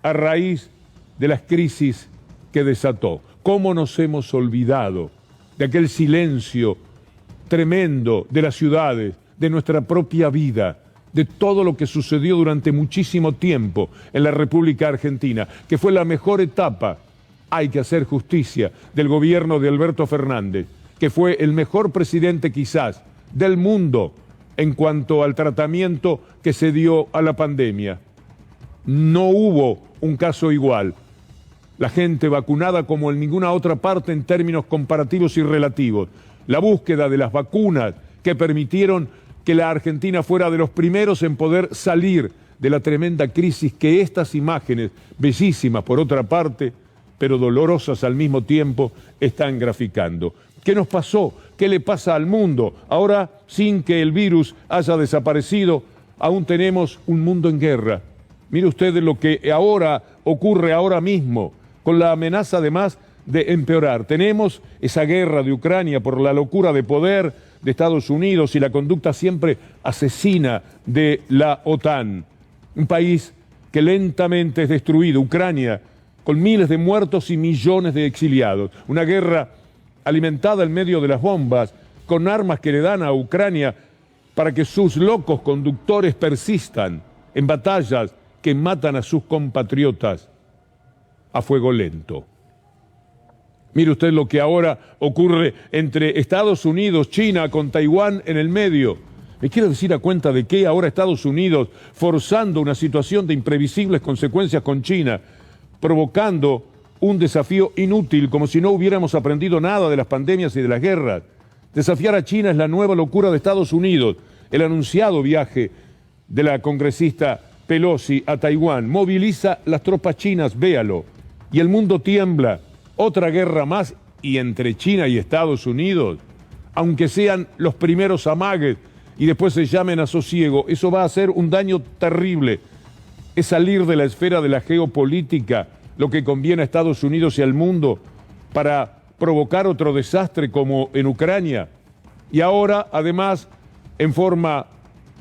a raíz de las crisis que desató. ¿Cómo nos hemos olvidado de aquel silencio tremendo de las ciudades, de nuestra propia vida, de todo lo que sucedió durante muchísimo tiempo en la República Argentina, que fue la mejor etapa, hay que hacer justicia, del gobierno de Alberto Fernández, que fue el mejor presidente quizás del mundo en cuanto al tratamiento que se dio a la pandemia. No hubo un caso igual. La gente vacunada como en ninguna otra parte en términos comparativos y relativos. La búsqueda de las vacunas que permitieron que la Argentina fuera de los primeros en poder salir de la tremenda crisis que estas imágenes, bellísimas por otra parte, pero dolorosas al mismo tiempo, están graficando. ¿Qué nos pasó? ¿Qué le pasa al mundo? Ahora, sin que el virus haya desaparecido, aún tenemos un mundo en guerra. Mire usted lo que ahora ocurre ahora mismo, con la amenaza además de empeorar. Tenemos esa guerra de Ucrania por la locura de poder de Estados Unidos y la conducta siempre asesina de la OTAN. Un país que lentamente es destruido, Ucrania, con miles de muertos y millones de exiliados. Una guerra alimentada en medio de las bombas, con armas que le dan a Ucrania para que sus locos conductores persistan en batallas que matan a sus compatriotas a fuego lento. Mire usted lo que ahora ocurre entre Estados Unidos, China, con Taiwán en el medio. ¿Me quiere decir a cuenta de qué ahora Estados Unidos, forzando una situación de imprevisibles consecuencias con China, provocando un desafío inútil, como si no hubiéramos aprendido nada de las pandemias y de las guerras? Desafiar a China es la nueva locura de Estados Unidos. El anunciado viaje de la congresista Pelosi a Taiwán moviliza las tropas chinas, véalo, y el mundo tiembla. Otra guerra más, y entre China y Estados Unidos aunque sean los primeros amagues y después se llamen a sosiego, eso va a hacer un daño terrible. Es salir de la esfera de la geopolítica lo que conviene a Estados Unidos y al mundo para provocar otro desastre como en Ucrania. Y ahora, además, en forma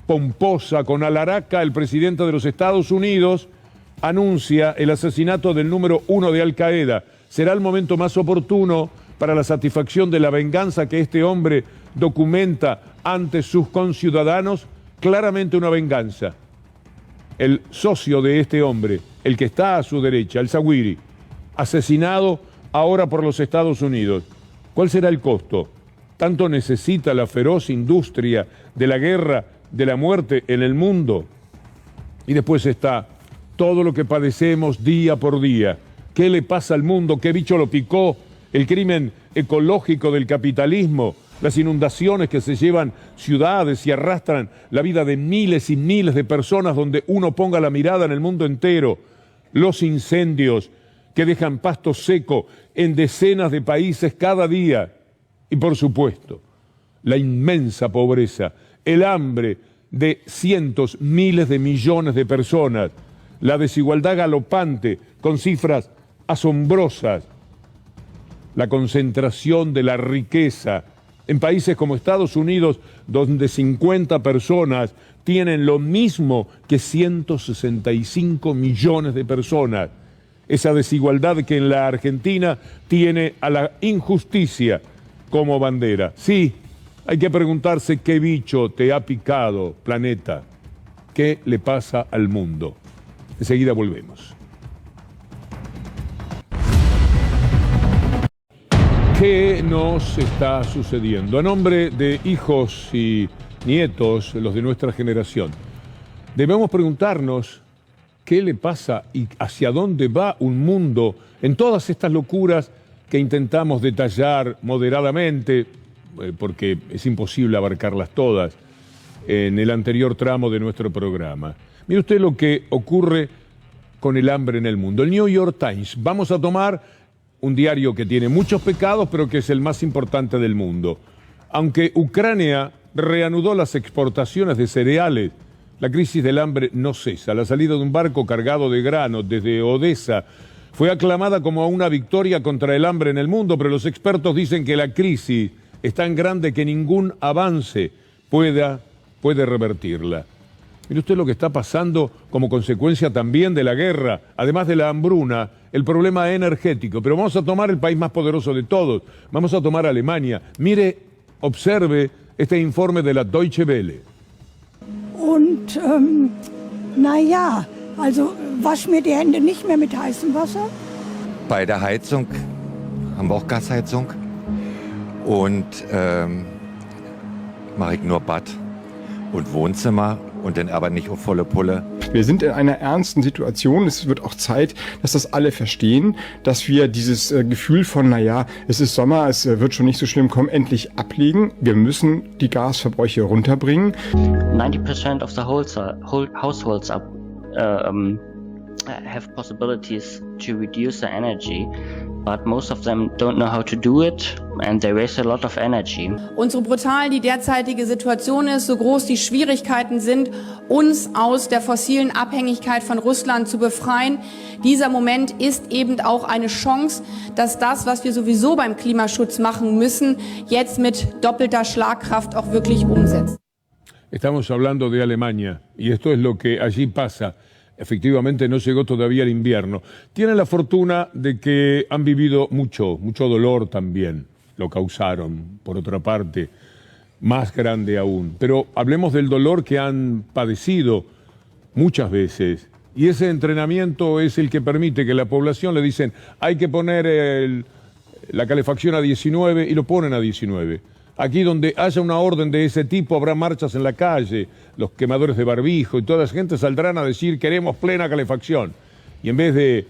pomposa, con alaraca, el presidente de los Estados Unidos anuncia el asesinato del número 1 de Al Qaeda. Será el momento más oportuno para la satisfacción de la venganza que este hombre documenta ante sus conciudadanos, claramente una venganza. El socio de este hombre, el que está a su derecha, el Zawahiri, asesinado ahora por los Estados Unidos. ¿Cuál será el costo? ¿Tanto necesita la feroz industria de la guerra, de la muerte en el mundo? Y después está todo lo que padecemos día por día. ¿Qué le pasa al mundo? ¿Qué bicho lo picó? El crimen ecológico del capitalismo, las inundaciones que se llevan ciudades y arrastran la vida de miles y miles de personas donde uno ponga la mirada en el mundo entero, los incendios que dejan pasto seco en decenas de países cada día y, por supuesto, la inmensa pobreza, el hambre de cientos, miles de millones de personas, la desigualdad galopante con cifras asombrosas, la concentración de la riqueza en países como Estados Unidos, donde 50 personas tienen lo mismo que 165 millones de personas. Esa desigualdad que en la Argentina tiene a la injusticia como bandera. Sí, hay que preguntarse qué bicho te ha picado, planeta. ¿Qué le pasa al mundo? Enseguida volvemos. ¿Qué nos está sucediendo? A nombre de hijos y nietos, los de nuestra generación, debemos preguntarnos qué le pasa y hacia dónde va un mundo en todas estas locuras que intentamos detallar moderadamente, porque es imposible abarcarlas todas, en el anterior tramo de nuestro programa. Mire usted lo que ocurre con el hambre en el mundo. El New York Times, vamos a tomar un diario que tiene muchos pecados, pero que es el más importante del mundo. Aunque Ucrania reanudó las exportaciones de cereales, la crisis del hambre no cesa. La salida de un barco cargado de granos desde Odessa fue aclamada como una victoria contra el hambre en el mundo, pero los expertos dicen que la crisis es tan grande que ningún avance puede revertirla. Mire usted lo que está pasando como consecuencia también de la guerra, además de la hambruna, el problema energético. Pero vamos a tomar el país más poderoso de todos, vamos a tomar Alemania. Mire, observe este informe de la Deutsche Welle. Und, naja, also wasch mir die Hände nicht mehr mit heißem Wasser. Bei der Heizung haben wir auch Gasheizung und mache ich nur Bad und Wohnzimmer und dann aber nicht auf volle Pulle. Wir sind in einer ernsten Situation. Es wird auch Zeit, dass das alle verstehen, dass wir dieses Gefühl von, naja, es ist Sommer, es wird schon nicht so schlimm kommen, endlich ablegen. Wir müssen die Gasverbräuche runterbringen. 90% of the households have possibilities to reduce the energy, but most of them don't know how to do it and they waste a lot of energy. Und so brutal die derzeitige Situation ist, so groß die Schwierigkeiten sind, uns aus der fossilen Abhängigkeit von Russland zu befreien, dieser Moment ist eben auch eine Chance, dass das, was wir sowieso beim Klimaschutz machen müssen, jetzt mit doppelter Schlagkraft auch wirklich umsetzt. Estamos hablando de Alemania y esto es lo que allí pasa. Efectivamente no llegó todavía el invierno. Tienen la fortuna de que han vivido mucho dolor también. Lo causaron, por otra parte, más grande aún. Pero hablemos del dolor que han padecido muchas veces. Y ese entrenamiento es el que permite que la población le dicen hay que poner la calefacción a 19 y lo ponen a 19. Aquí donde haya una orden de ese tipo habrá marchas en la calle, los quemadores de barbijo y toda esa gente saldrán a decir queremos plena calefacción. Y en vez de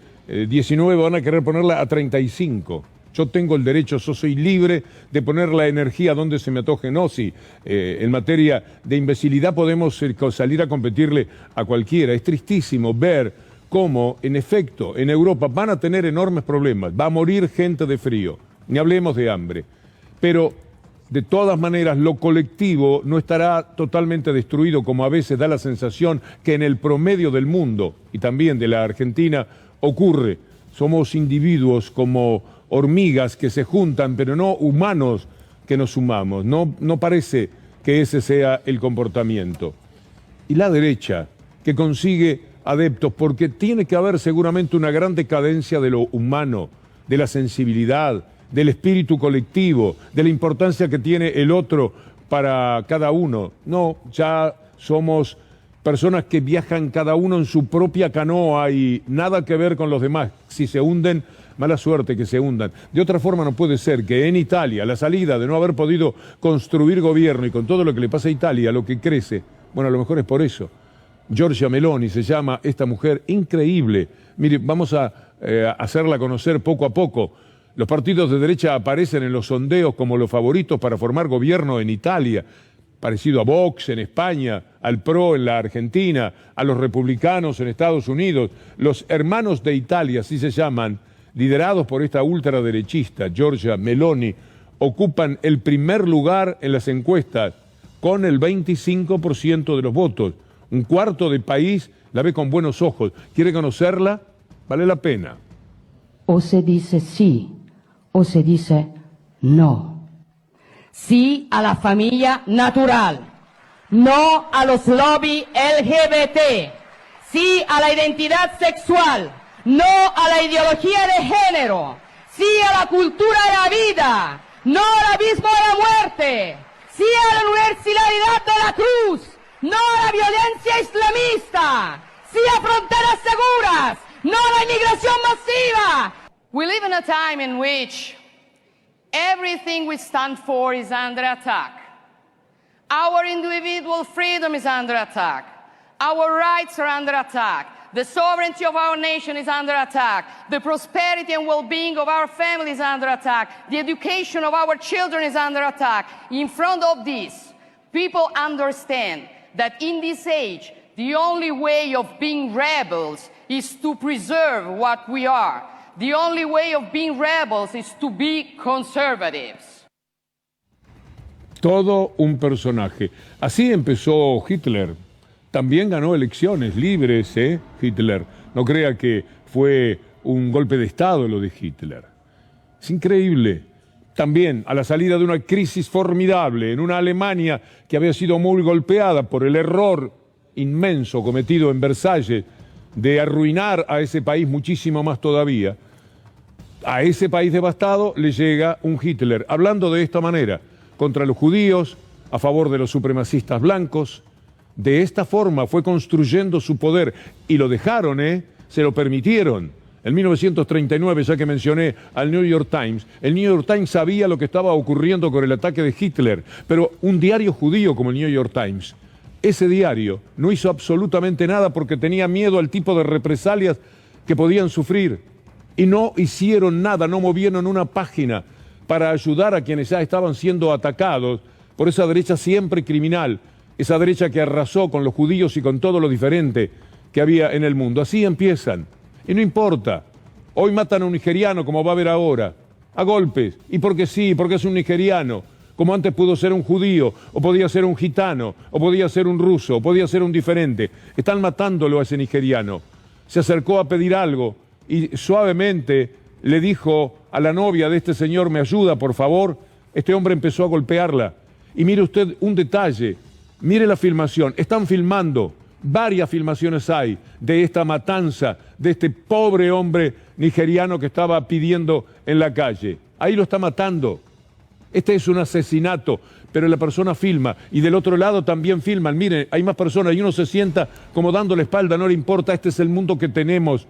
19 van a querer ponerla a 35. Yo tengo el derecho, yo soy libre de poner la energía donde se me antoje. No, sí, en materia de imbecilidad podemos salir a competirle a cualquiera. Es tristísimo ver cómo, en efecto, en Europa van a tener enormes problemas. Va a morir gente de frío, ni hablemos de hambre. Pero De todas maneras, lo colectivo no estará totalmente destruido, como a veces da la sensación que en el promedio del mundo y también de la Argentina ocurre. Somos individuos como hormigas que se juntan, pero no humanos que nos sumamos. No parece que ese sea el comportamiento. Y la derecha, que consigue adeptos, porque tiene que haber seguramente una gran decadencia de lo humano, de la sensibilidad, del espíritu colectivo, de la importancia que tiene el otro para cada uno. No, ya somos personas que viajan cada uno en su propia canoa y nada que ver con los demás. Si se hunden, mala suerte que se hundan. De otra forma no puede ser que en Italia, la salida de no haber podido construir gobierno y con todo lo que le pasa a Italia, lo que crece, bueno, a lo mejor es por eso. Giorgia Meloni se llama esta mujer increíble. Mire, vamos a hacerla conocer poco a poco. Los partidos de derecha aparecen en los sondeos como los favoritos para formar gobierno en Italia, parecido a Vox en España, al PRO en la Argentina, a los republicanos en Estados Unidos. Los hermanos de Italia, así se llaman, liderados por esta ultraderechista, Giorgia Meloni, ocupan el primer lugar en las encuestas con el 25% de los votos. Un cuarto del país la ve con buenos ojos. ¿Quiere conocerla? Vale la pena. O se dice sí, o se dice no. Sí a la familia natural, no a los lobbies LGBT, sí a la identidad sexual, no a la ideología de género, sí a la cultura de la vida, no al abismo de la muerte, sí a la universalidad de la cruz, no a la violencia islamista, sí a fronteras seguras, no a la inmigración masiva. We live in a time in which everything we stand for is under attack. Our individual freedom is under attack. Our rights are under attack. The sovereignty of our nation is under attack. The prosperity and well-being of our families is under attack. The education of our children is under attack. In front of this, people understand that in this age, the only way of being rebels is to preserve what we are. The only way of being rebels is to be conservatives. Todo un personaje. Así empezó Hitler. También ganó elecciones libres, Hitler. No crea que fue un golpe de Estado lo de Hitler. Es increíble. También a la salida de una crisis formidable en una Alemania que había sido muy golpeada por el error inmenso cometido en Versalles de arruinar a ese país muchísimo más todavía. A ese país devastado le llega un Hitler hablando de esta manera, contra los judíos, a favor de los supremacistas blancos. De esta forma fue construyendo su poder y lo dejaron, se lo permitieron. En 1939, ya que mencioné al New York Times, el New York Times sabía lo que estaba ocurriendo con el ataque de Hitler, pero un diario judío como el New York Times, ese diario no hizo absolutamente nada porque tenía miedo al tipo de represalias que podían sufrir. Y no hicieron nada, no movieron una página para ayudar a quienes ya estaban siendo atacados por esa derecha siempre criminal, esa derecha que arrasó con los judíos y con todo lo diferente que había en el mundo. Así empiezan. Y no importa, hoy matan a un nigeriano como va a haber ahora, a golpes, y porque sí, porque es un nigeriano, como antes pudo ser un judío, o podía ser un gitano, o podía ser un ruso, o podía ser un diferente. Están matándolo a ese nigeriano. Se acercó a pedir algo y suavemente le dijo a la novia de este señor, ¿me ayuda, por favor? Este hombre empezó a golpearla. Y mire usted un detalle, mire la filmación, están filmando, varias filmaciones hay de esta matanza, de este pobre hombre nigeriano que estaba pidiendo en la calle. Ahí lo está matando. Este es un asesinato, pero la persona filma y del otro lado también filman. Miren, hay más personas y uno se sienta como dando la espalda, no le importa, este es el mundo que tenemos.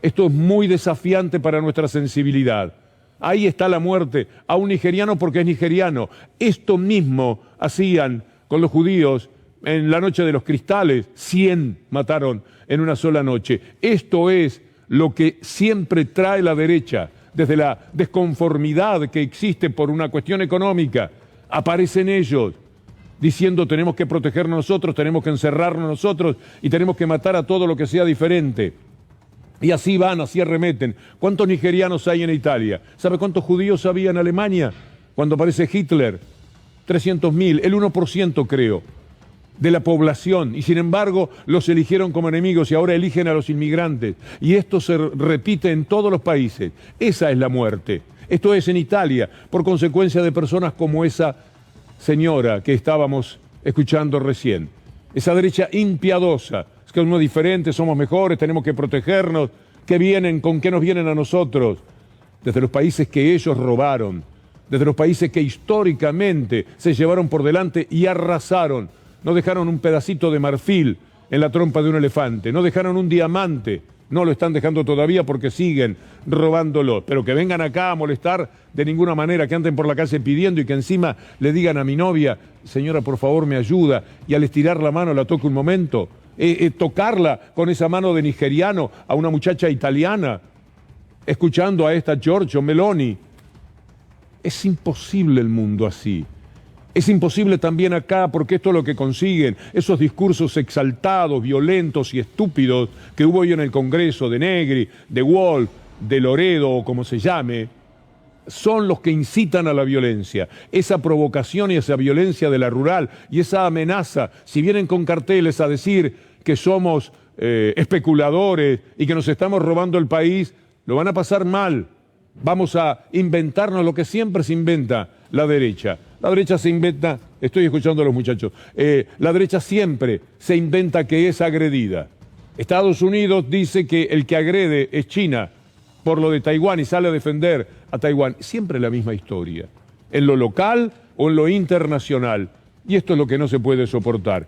Esto es muy desafiante para nuestra sensibilidad. Ahí está la muerte a un nigeriano porque es nigeriano. Esto mismo hacían con los judíos en la noche de los cristales. 100 mataron en una sola noche. Esto es lo que siempre trae la derecha. Desde la desconformidad que existe por una cuestión económica, aparecen ellos diciendo tenemos que protegernos nosotros, tenemos que encerrarnos nosotros y tenemos que matar a todo lo que sea diferente. Y así van, así arremeten. ¿Cuántos nigerianos hay en Italia? ¿Sabe cuántos judíos había en Alemania cuando aparece Hitler? 300.000, el 1% creo, de la población, y sin embargo los eligieron como enemigos y ahora eligen a los inmigrantes. Y esto se repite en todos los países. Esa es la muerte. Esto es en Italia, por consecuencia de personas como esa señora que estábamos escuchando recién. Esa derecha impiadosa, es que somos diferentes, somos mejores, tenemos que protegernos. ¿Qué vienen? ¿Con qué nos vienen a nosotros? Desde los países que ellos robaron, desde los países que históricamente se llevaron por delante y arrasaron. No dejaron un pedacito de marfil en la trompa de un elefante, no dejaron un diamante, no lo están dejando todavía porque siguen robándolo. Pero que vengan acá a molestar de ninguna manera, que anden por la calle pidiendo y que encima le digan a mi novia, señora, por favor me ayuda, y al estirar la mano la toque un momento, tocarla con esa mano de nigeriano a una muchacha italiana, escuchando a esta Giorgia Meloni. Es imposible el mundo así. Es imposible también acá, porque esto es lo que consiguen, esos discursos exaltados, violentos y estúpidos que hubo hoy en el Congreso, de Negri, de Wolf, de Loredo, o como se llame, son los que incitan a la violencia. Esa provocación y esa violencia de la rural y esa amenaza, si vienen con carteles a decir que somos especuladores y que nos estamos robando el país, lo van a pasar mal. Vamos a inventarnos lo que siempre se inventa la derecha. La derecha se inventa, estoy escuchando a los muchachos, la derecha siempre se inventa que es agredida. Estados Unidos dice que el que agrede es China por lo de Taiwán y sale a defender a Taiwán. Siempre la misma historia, en lo local o en lo internacional. Y esto es lo que no se puede soportar.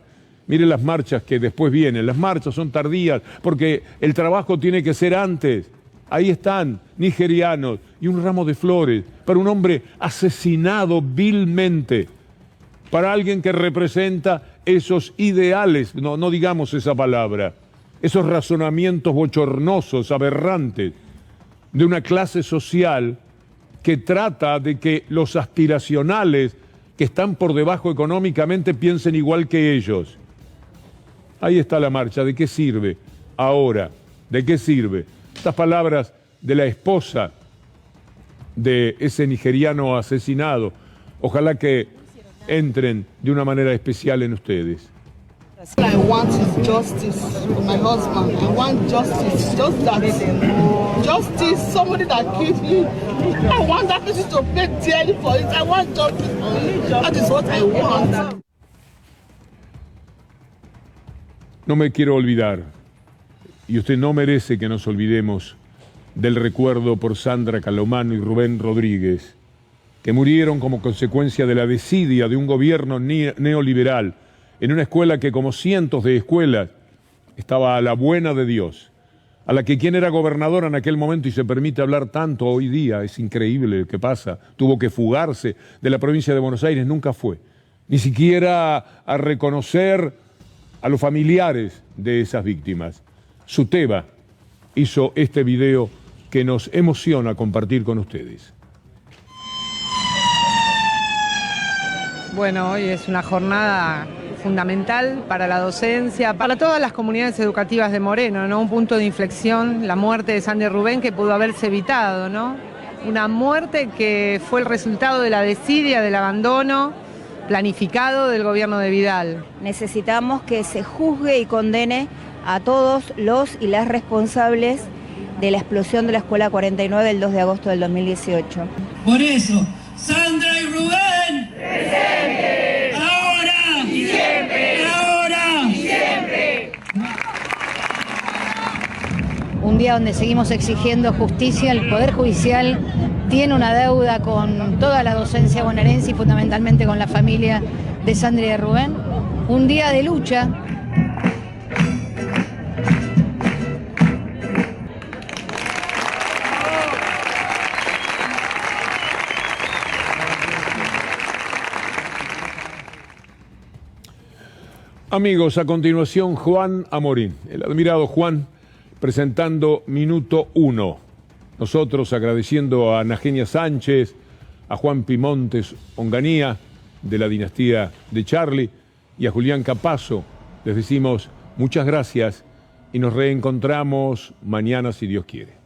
Miren las marchas que después vienen. Las marchas son tardías porque el trabajo tiene que ser antes. Ahí están, nigerianos, y un ramo de flores para un hombre asesinado vilmente, para alguien que representa esos ideales, no digamos esa palabra, esos razonamientos bochornosos, aberrantes, de una clase social que trata de que los aspiracionales que están por debajo económicamente piensen igual que ellos. Ahí está la marcha. ¿De qué sirve ahora? ¿De qué sirve? Estas palabras de la esposa de ese nigeriano asesinado, ojalá que entren de una manera especial en ustedes. I want is justice for my husband. I want justice, just that. Justice, somebody that killed me. I want that person to pay dearly for it. I want justice for it. That is what I want. No me quiero olvidar, y usted no merece que nos olvidemos del recuerdo por Sandra Calomano y Rubén Rodríguez, que murieron como consecuencia de la desidia de un gobierno neoliberal en una escuela que, como cientos de escuelas, estaba a la buena de Dios, a la que quien era gobernadora en aquel momento, y se permite hablar tanto hoy día, es increíble lo que pasa, tuvo que fugarse de la provincia de Buenos Aires, nunca fue, ni siquiera a reconocer a los familiares de esas víctimas. Suteba hizo este video que nos emociona compartir con ustedes. Bueno, hoy es una jornada fundamental para la docencia, para todas las comunidades educativas de Moreno, ¿no? Un punto de inflexión, la muerte de Sandra y Rubén, que pudo haberse evitado, ¿no? Una muerte que fue el resultado de la desidia, del abandono planificado del gobierno de Vidal. Necesitamos que se juzgue y condene a todos los y las responsables de la explosión de la Escuela 49 el 2 de agosto del 2018. Por eso, Sandra y Rubén, presente. Ahora y siempre. Ahora y siempre. Un día donde seguimos exigiendo justicia. El Poder Judicial tiene una deuda con toda la docencia bonaerense y fundamentalmente con la familia de Sandra y de Rubén. Un día de lucha. Amigos, a continuación Juan Amorín, el admirado Juan, presentando Minuto 1. Nosotros agradeciendo a Ana Genia Sánchez, a Juan Pimontes Onganía, de la dinastía de Charlie, y a Julián Capazo, les decimos muchas gracias y nos reencontramos mañana si Dios quiere.